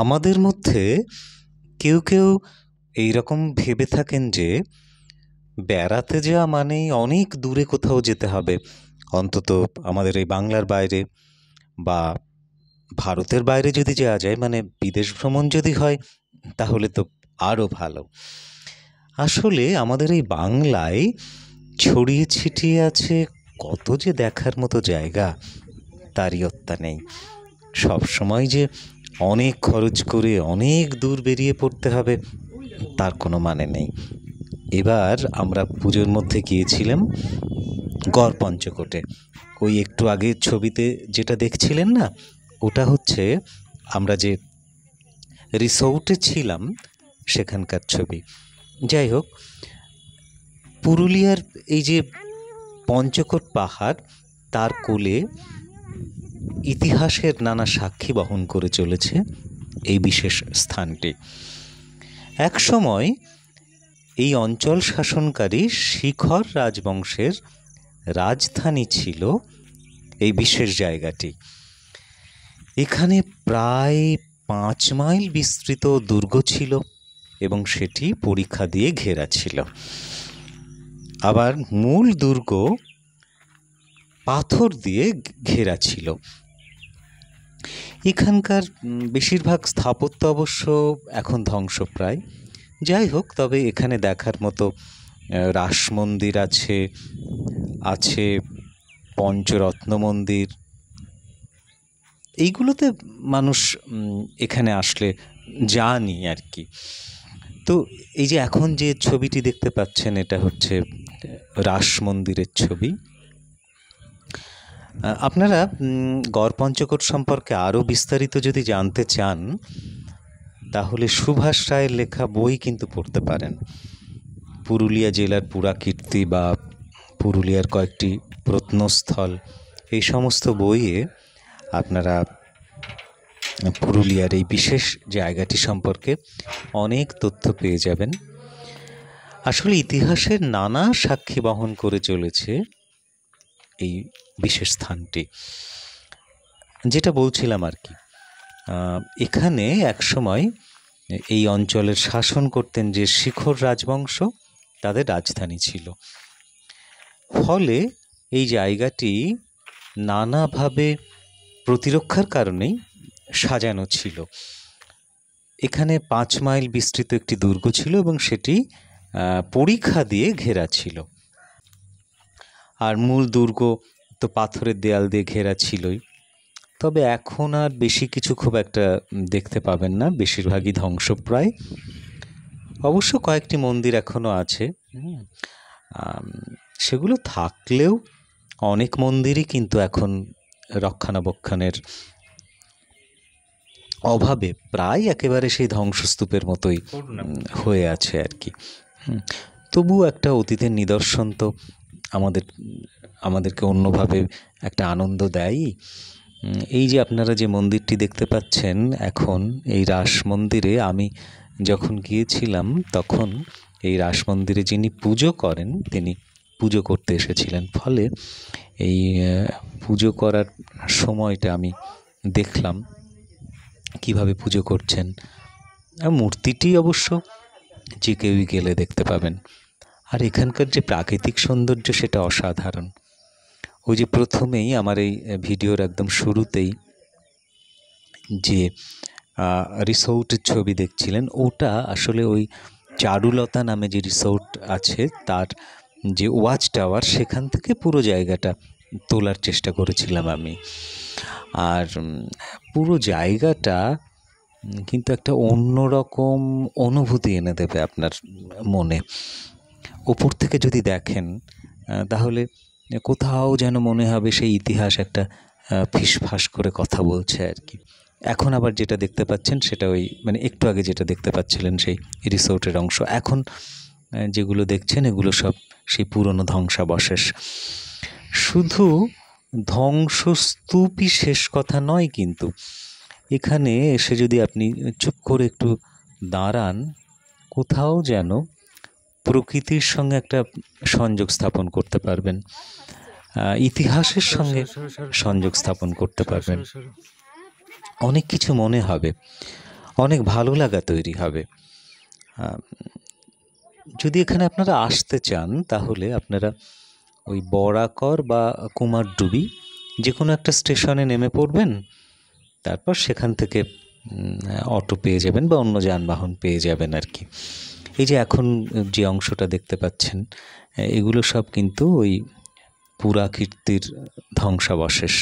আমাদের মধ্যে কেউ কেউ এইরকম ভেবে থাকেন যে বেড়াতে যাওয়া মানেই অনেক দূরে কোথাও যেতে হবে, অন্তত আমাদের এই বাংলার বাইরে বা ভারতের বাইরে যদি যাওয়া যায়, মানে বিদেশ ভ্রমণ যদি হয় তাহলে তো আরও ভালো। আসলে আমাদের এই বাংলায় ছড়িয়ে ছিটিয়ে আছে কত যে দেখার মতো জায়গা, তারই অত্যা নেই। সবসময় যে অনেক খরচ করে অনেক দূর বেরিয়ে পড়তে হবে তার কোনো মানে নেই। এবার আমরা পুজোর মধ্যে গিয়েছিলাম গড়পঞ্চকোটে। ওই একটু আগে ছবিতে যেটা দেখছিলেন না, ওটা হচ্ছে আমরা যে রিসোর্টে ছিলাম সেখানকার ছবি। যাই হোক, পুরুলিয়ার এই যে পঞ্চকোট পাহাড়, তার কোলে ইতিহাসের নানা সাক্ষী বহন করে চলেছে এই বিশেষ স্থানটি। একসময় এই অঞ্চল শাসনকারী শিখর রাজবংশের রাজধানী ছিল এই বিশেষ জায়গাটি। এখানে প্রায় 5 মাইল বিস্তৃত দুর্গ ছিল এবং সেটি পরিখা দিয়ে ঘেরা ছিল। আবার মূল দুর্গ পাথর দিয়ে ঘেরা ছিল। এখানকার বেশিরভাগ স্থাপত্য অবশ্য এখন ধ্বংসপ্রায়। যাই হোক, তবে এখানে দেখার মতো রাস মন্দির আছে, আছে পঞ্চরত্ন মন্দির। এইগুলোতে মানুষ এখানে আসলে যানই আর কি। তো এই যে এখন যে ছবিটি দেখতে পাচ্ছেন, এটা হচ্ছে রাস মন্দিরের ছবি। আপনারা গড়পঞ্চকোট সম্পর্কে আরও বিস্তারিত যদি জানতে চান তাহলে সুভাষ রায়ের লেখা বই কিন্তু পড়তে পারেন। পুরুলিয়া জেলার পুরাকীর্তি বা পুরুলিয়ার কয়েকটি প্রত্নস্থল, এই সমস্ত বইয়ে আপনারা পুরুলিয়ার এই বিশেষ জায়গাটি সম্পর্কে অনেক তথ্য পেয়ে যাবেন। আসলে ইতিহাসের নানা সাক্ষী বহন করে চলেছে এই বিশেষ স্থানটি। যেটা বলছিলাম আর কি, এখানে একসময় এই অঞ্চলের শাসন করতেন যে শিখর রাজবংশ, তাদের রাজধানী ছিল। ফলে এই জায়গাটি নানাভাবে প্রতিরক্ষার কারণেই সাজানো ছিল। এখানে 5 মাইল বিস্তৃত একটি দুর্গ ছিল এবং সেটি পরিখা দিয়ে ঘেরা ছিল। আর মূল দুর্গ তো পাথরের দেয়াল দিয়ে ঘেরা ছিলই। তবে এখন আর বেশি কিছু খুব একটা দেখতে পাবেন না, বেশিরভাগই ধ্বংসপ্রায়। অবশ্য কয়েকটি মন্দির এখনও আছে, সেগুলো থাকলেও অনেক মন্দিরই কিন্তু এখন রক্ষণাবেক্ষণের অভাবে প্রায় একেবারে সেই ধ্বংসস্তূপের মতোই হয়ে আছে আর কি। তবুও একটা অতীতের নিদর্শন তো আমাদেরকে অন্যভাবে একটা আনন্দ দেয়। এই যে আপনারা যে মন্দিরটি দেখতে পাচ্ছেন এখন, এই রাস মন্দিরে আমি যখন গিয়েছিলাম তখন এই রাস মন্দিরে যিনি পুজো করেন তিনি পুজো করতে এসেছিলেন। ফলে এই পুজো করার সময়টা আমি দেখলাম কিভাবে পুজো করছেন। মূর্তিটি অবশ্য যে কেউই গেলে দেখতে পাবেন। আর এখানকার যে প্রাকৃতিক সৌন্দর্য সেটা অসাধারণ। ওই যে প্রথমেই আমার এই ভিডিওর একদম শুরুতেই যে রিসোর্টের ছবি দেখছিলেন, ওটা আসলে ওই চারুলতা নামে যে রিসোর্ট আছে তার যে ওয়াচ টাওয়ার, সেখান থেকে পুরো জায়গাটা তোলার চেষ্টা করেছিলাম আমি। আর পুরো জায়গাটা কিন্তু একটা অন্যরকম অনুভূতি এনে দেবে আপনার মনে। ওপর থেকে যদি দেখেন তাহলে কোথাও যেন মনে হবে সেই ইতিহাস একটা ফিসফাস করে কথা বলছে আর কি। এখন আবার যেটা দেখতে পাচ্ছেন সেটা ওই মানে একটু আগে যেটা দেখতে পাচ্ছিলেন সেই রিসোর্টের অংশ। এখন যেগুলো দেখছেন এগুলো সব সেই পুরনো ধ্বংসাবশেষ। শুধু ধ্বংসস্তূপই শেষ কথা নয়, কিন্তু এখানে এসে যদি আপনি চুপ করে একটু দাঁড়ান, কোথাও যেন প্রকৃতির সঙ্গে একটা সংযোগ স্থাপন করতে পারবেন, ইতিহাসের সঙ্গে সংযোগ স্থাপন করতে পারবেন। অনেক কিছু মনে হবে। অনেক ভালো লাগা তৈরি হবে। যদি এখানে আপনারা আসতে চান তাহলে আপনারা ওই বরাকর বা কুমারডুবি যে কোনো একটা স্টেশনে নেমে পড়বেন, তারপর সেখান থেকে অটো পেয়ে যাবেন বা অন্য যানবাহন পেয়ে যাবেন আর কি। এই যে এখন যে অংশটা দেখতে পাচ্ছেন, এগুলো সব কিন্তু ওই পুরাকীর্তির ধ্বংসাবশেষ।